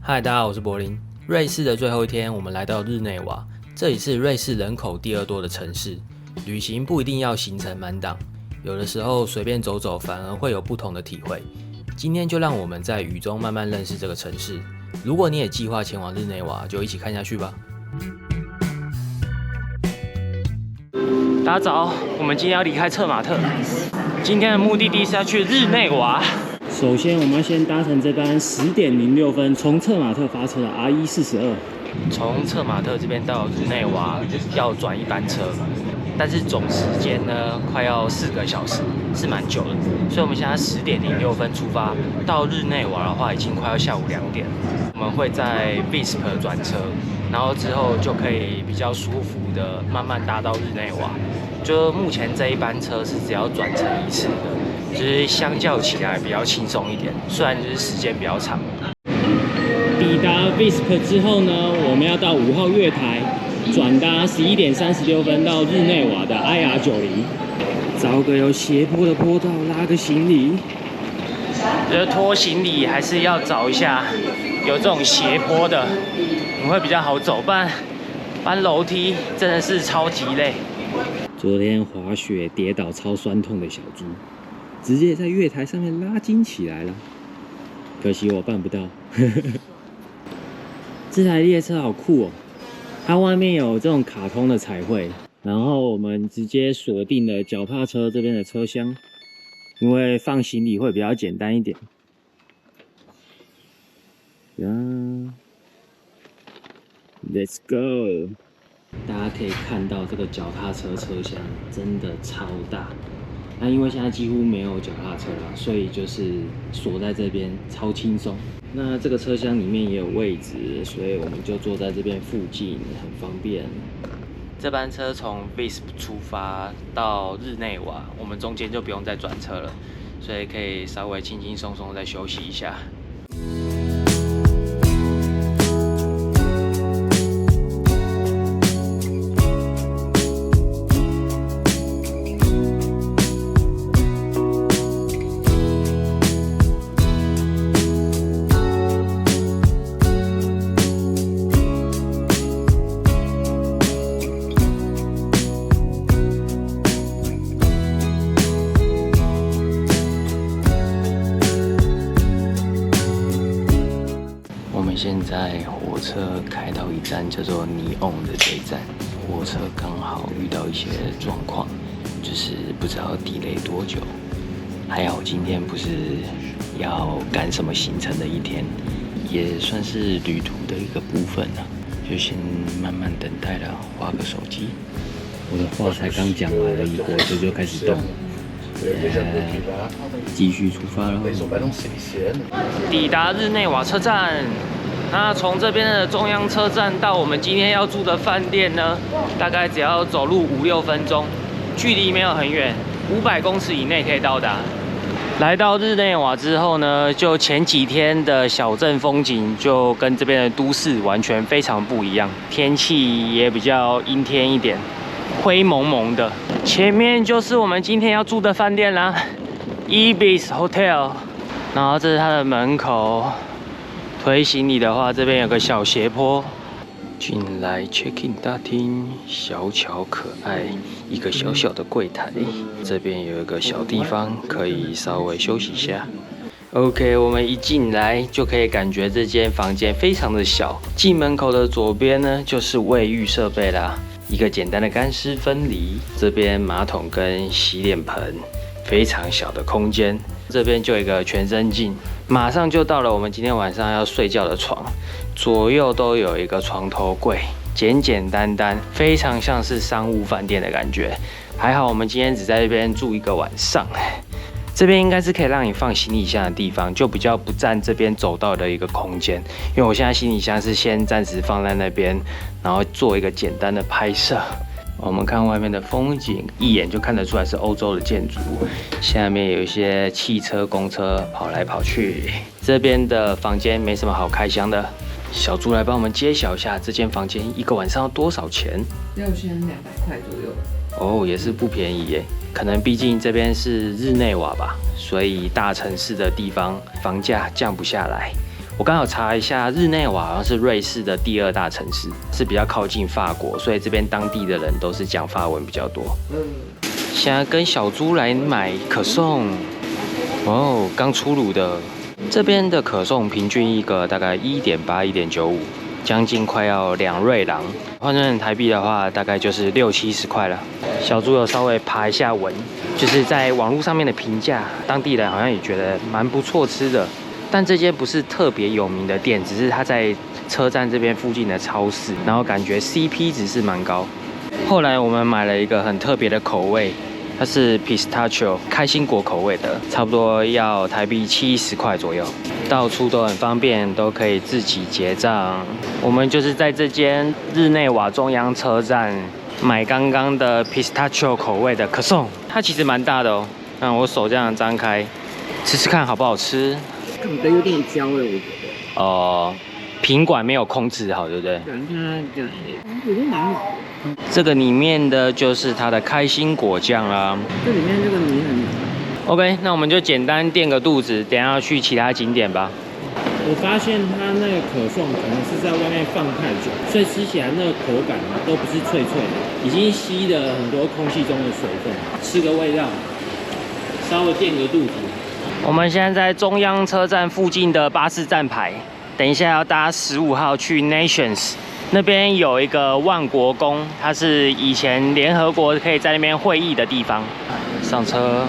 嗨，大家好，我是柏林。瑞士的最后一天，我们来到日内瓦，这里是瑞士人口第2多的城市。旅行不一定要行程满档，有的时候随便走走，反而会有不同的体会。今天就让我们在雨中慢慢认识这个城市。如果你也计划前往日内瓦，就一起看下去吧。大家早，我们今天要离开策马特。今天的目的地是要去日内瓦。首先，我们要先搭乘这班10点06分从策马特发车的 R142。从策马特这边到日内瓦要转一班车，但是总时间呢快要4个小时，是蛮久的。所以我们现在10点06分出发，到日内瓦的话已经快要下午2点。我们会在 Visp 转车，然后之后就可以比较舒服的慢慢搭到日内瓦。就目前这一班车是只要转乘1次的，就是相较起来比较轻松一点，虽然就是时间比较长。抵达 Visp 之后呢，我们要到5号月台，转搭11点36分到日内瓦的 IR90，找个有斜坡的坡道拉个行李。觉得拖行李还是要找一下有这种斜坡的，你会比较好走，不然搬楼梯真的是超级累。昨天滑雪跌倒超酸痛的小猪，直接在月台上面拉筋起来了，可惜我办不到。这台列车好酷哦，它外面有这种卡通的彩绘，然后我们直接锁定了脚踏车这边的车厢，因为放行李会比较简单一点。Let's go！ 大家可以看到这个脚踏车车厢真的超大，那因为现在几乎没有脚踏车了，所以就是锁在这边超轻松。那这个车厢里面也有位置，所以我们就坐在这边附近，很方便。这班车从 Visp 出发到日内瓦，我们中间就不用再转车了，所以可以稍微轻轻松松再休息一下。现在火车开到一站叫做尼翁的这一站，火车刚好遇到一些状况，就是不知道delay多久。还好今天不是要赶什么行程的一天，也算是旅途的一个部分了，就先慢慢等待了，划个手机。我的话才刚讲完而已，火车就开始动。继续出发了。抵达日内瓦车站。那从这边的中央车站到我们今天要住的饭店呢，大概只要走路5-6分钟，距离没有很远，500公尺以内可以到达。来到日内瓦之后呢，就前几天的小镇风景就跟这边的都市完全非常不一样，天气也比较阴天一点，灰蒙蒙的。前面就是我们今天要住的饭店啦 ，Ibis Hotel， 然后这是它的门口。推行李的话，这边有个小斜坡。进来 check-in 大厅，小巧可爱，一个小小的柜台。这边有一个小地方可以稍微休息一下。OK， 我们一进来就可以感觉这间房间非常的小。进门口的左边呢，就是卫浴设备啦，一个简单的干湿分离。这边马桶跟洗脸盆，非常小的空间。这边就有一个全身镜，马上就到了我们今天晚上要睡觉的床，左右都有一个床头柜，简简单单，非常像是商务饭店的感觉。还好我们今天只在这边住1个晚上，这边应该是可以让你放行李箱的地方，就比较不占这边走道的一个空间。因为我现在行李箱是先暂时放在那边，然后做一个简单的拍摄。我们看外面的风景，一眼就看得出来是欧洲的建筑。下面有一些汽车、公车跑来跑去。这边的房间没什么好开箱的，小猪来帮我们揭晓一下这间房间1个晚上要多少钱6200块左右。哦，也是不便宜耶。可能毕竟这边是日内瓦吧，所以大城市的地方房价降不下来。我刚好查一下，日内瓦好像是瑞士的第2大城市，是比较靠近法国，所以这边当地的人都是讲法文比较多。现在跟小猪来买可颂，哦，刚出炉的。这边的可颂平均一个大概1.8、1.95，将近快要2瑞郎，换算成台币的话，大概就是60、70块了。小猪有稍微爬一下文，就是在网络上面的评价，当地人好像也觉得蛮不错吃的。但这间不是特别有名的店，只是它在车站这边附近的超市，然后感觉 CP 值是蛮高。后来我们买了一个很特别的口味，它是 pistachio 开心果口味的，差不多要台币70块左右。到处都很方便，都可以自己结账。我们就是在这间日内瓦中央车站买刚刚的 pistachio 口味的可颂，它其实蛮大的哦。让我手这样张开，吃吃看好不好吃。烤的有点焦了，我觉得。品管没有控制好，对不对？感觉我觉得蛮好的。这个里面的就是它的开心果酱啦。这里面这个米很。OK， 那我们就简单垫个肚子，等一下要去其他景点吧。我发现它那个可颂可能是在外面放太久，所以吃起来那个口感都不是脆脆的，已经吸了很多空气中的水分，吃个味道，稍微垫个肚子。我们现在在中央车站附近的巴士站牌，等一下要搭15号去 Nations， 那边有一个万国宫，它是以前联合国可以在那边会议的地方。上车，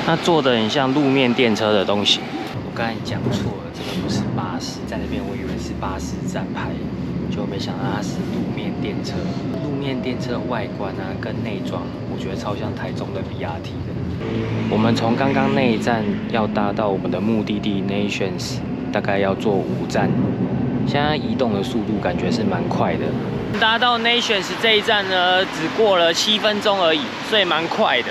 它做的很像路面电车的东西。我刚才讲错了，这个不是巴士，在那边我以为是巴士站牌，结果没想到它是路面电车。路面电车的外观啊跟内装，我觉得超像台中的 BRT 的。我们从刚刚那一站要搭到我们的目的地 Nations， 大概要坐5站。现在移动的速度感觉是蛮快的。搭到 Nations 这一站呢，只过了7分钟而已，所以蛮快的。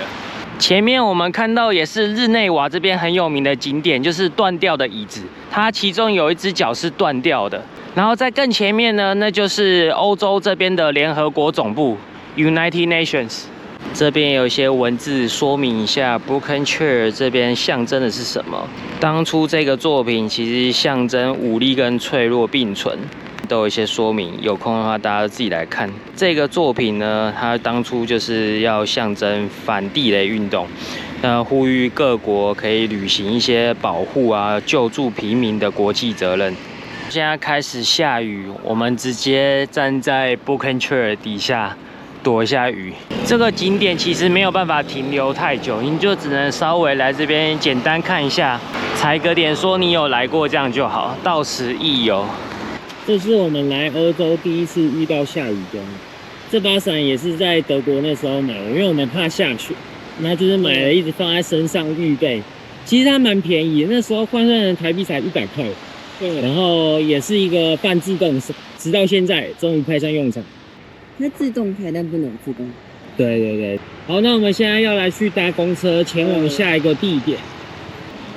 前面我们看到也是日内瓦这边很有名的景点，就是断掉的椅子，它其中有一只脚是断掉的。然后在更前面呢，那就是欧洲这边的联合国总部 United Nations。这边有一些文字说明一下 Broken Chair 这边象征的是什么。当初这个作品其实象征武力跟脆弱并存，都有一些说明，有空的话大家自己来看。这个作品呢，它当初就是要象征反地雷运动，呼吁各国可以履行一些保护啊、救助平民的国际责任。现在开始下雨，我们直接站在 Broken Chair 底下躲一下雨。这个景点其实没有办法停留太久，你就只能稍微来这边简单看一下，踩个点说你有来过，这样就好，到此一游。这是我们来欧洲第一次遇到下雨天。这把伞也是在德国那时候买的，因为我们怕下雪，那就是买了一直放在身上预备。其实它蛮便宜的，那时候换算成台币才100块。对，然后也是一个半自动，直到现在终于派上用场。它自动开，但不能自动。对对对，好，那我们现在要来去搭公车前往下一个地点。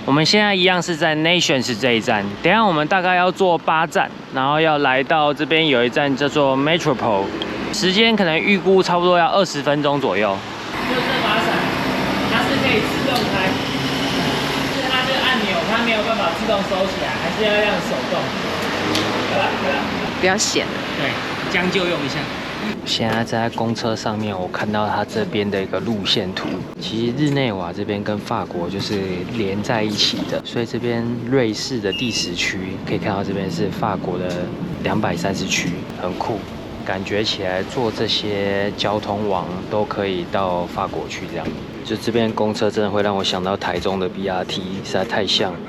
我们现在一样是在 Nations 这一站，等一下我们大概要坐8站，然后要来到这边有一站叫做 Metropole， 时间可能预估差不多要20分钟左右。就这把伞，它是可以自动开，是它这个按钮它没有办法自动收起来，还是要让手动。比较显。对，将就用一下。现在在公车上面，我看到它这边的一个路线图。其实日内瓦这边跟法国就是连在一起的，所以这边瑞士的第10区可以看到这边是法国的230区，很酷。感觉起来坐这些交通网都可以到法国去，这样。就这边公车真的会让我想到台中的 BRT， 实在太像了。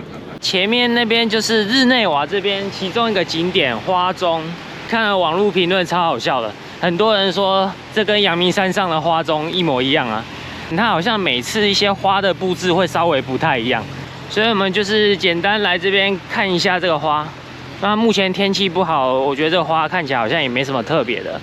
前面那边就是日内瓦这边其中一个景点花钟，看了网络评论超好笑的。很多人说这跟阳明山上的花钟一模一样啊，它好像每次一些花的布置会稍微不太一样，所以我们就是简单来这边看一下这个花。那目前天气不好，我觉得这个花看起来好像也没什么特别的。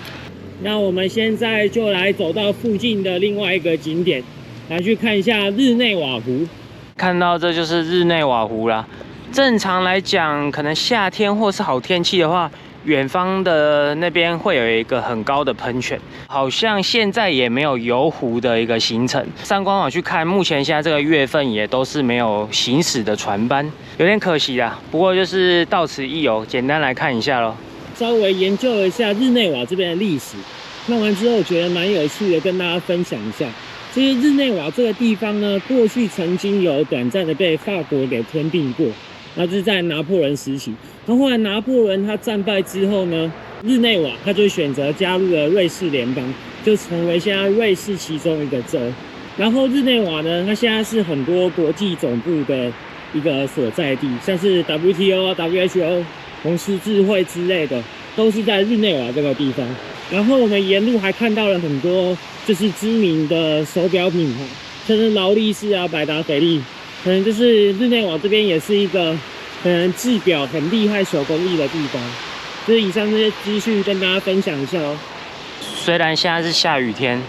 那我们现在就来走到附近的另外一个景点，来去看一下日内瓦湖。看到这就是日内瓦湖啦。正常来讲，可能夏天或是好天气的话，远方的那边会有一个很高的喷泉，好像现在也没有游湖的一个行程。上官网去看，目前现在这个月份也都是没有行驶的船班，有点可惜啦。不过就是到此一游，简单来看一下咯。稍微研究了一下日内瓦这边的历史，看完之后觉得蛮有趣的，跟大家分享一下。其实日内瓦这个地方呢，过去曾经有短暂的被法国给吞并过，那是在拿破仑时期。然后后来拿破仑他战败之后呢，日内瓦他就选择加入了瑞士联邦，就成为现在瑞士其中一个州。然后日内瓦呢，它现在是很多国际总部的一个所在地，像是 WTO 啊、WHO、红十字会之类的，都是在日内瓦这个地方。然后我们沿路还看到了很多就是知名的手表品牌，像是劳力士啊、百达翡丽，可能就是日内瓦这边也是一个可能制表很厉害手工艺的地方。就是以上这些资讯跟大家分享一下哦。虽然现在是下雨天，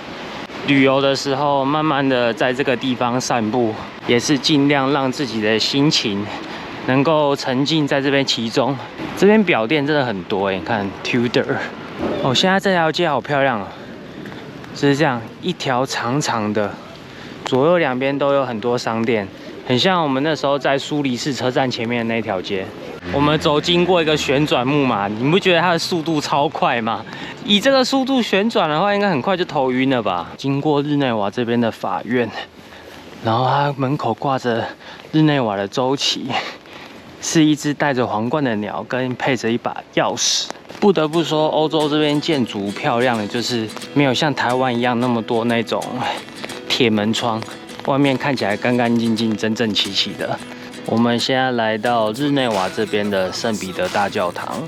旅游的时候慢慢的在这个地方散步，也是尽量让自己的心情能够沉浸在这边其中。这边表店真的很多你看 Tudor。哦，现在这条街好漂亮啊！就是这样一条长长的，左右两边都有很多商店，很像我们那时候在苏黎世车站前面的那条街。我们走经过一个旋转木马，你不觉得它的速度超快吗？以这个速度旋转的话，应该很快就头晕了吧？经过日内瓦这边的法院，然后它门口挂着日内瓦的州旗，是一只戴着皇冠的鸟，跟配着一把钥匙。不得不说，欧洲这边建筑漂亮的，就是没有像台湾一样那么多那种铁门窗，外面看起来干干净净、整整齐齐的。我们现在来到日内瓦这边的圣彼得大教堂。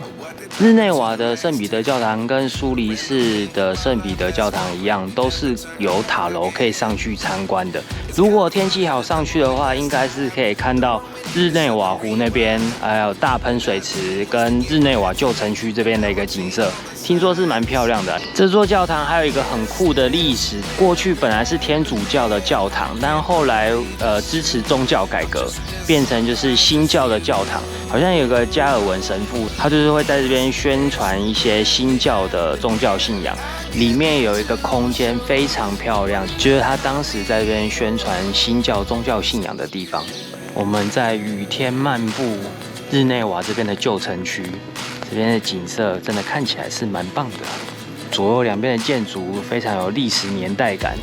日内瓦的圣彼得教堂跟苏黎世的圣彼得教堂一样，都是有塔楼可以上去参观的。如果天气好上去的话，应该是可以看到日内瓦湖那边，还有大喷水池跟日内瓦旧城区这边的一个景色，听说是蛮漂亮的。这座教堂还有一个很酷的历史，过去本来是天主教的教堂，但后来支持宗教改革，变成就是新教的教堂。好像有个加尔文神父，他就是会在这边宣传一些新教的宗教信仰。里面有一个空间非常漂亮，就是他当时在这边宣传新教宗教信仰的地方。我们在雨天漫步日内瓦这边的旧城区，这边的景色真的看起来是蛮棒的。左右两边的建筑非常有历史年代感，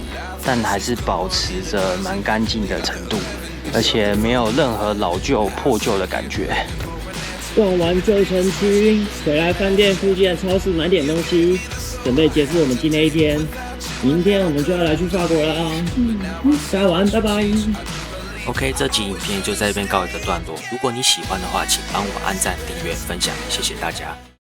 但还是保持着蛮干净的程度。而且没有任何老旧破旧的感觉。逛完旧城区，回来饭店附近的超市买点东西，准备结束我们今天一天。明天我们就要来去法国了啊！大家晚安，拜拜。OK， 这集影片就在这边告一个段落。如果你喜欢的话，请帮我按赞、订阅、分享，谢谢大家。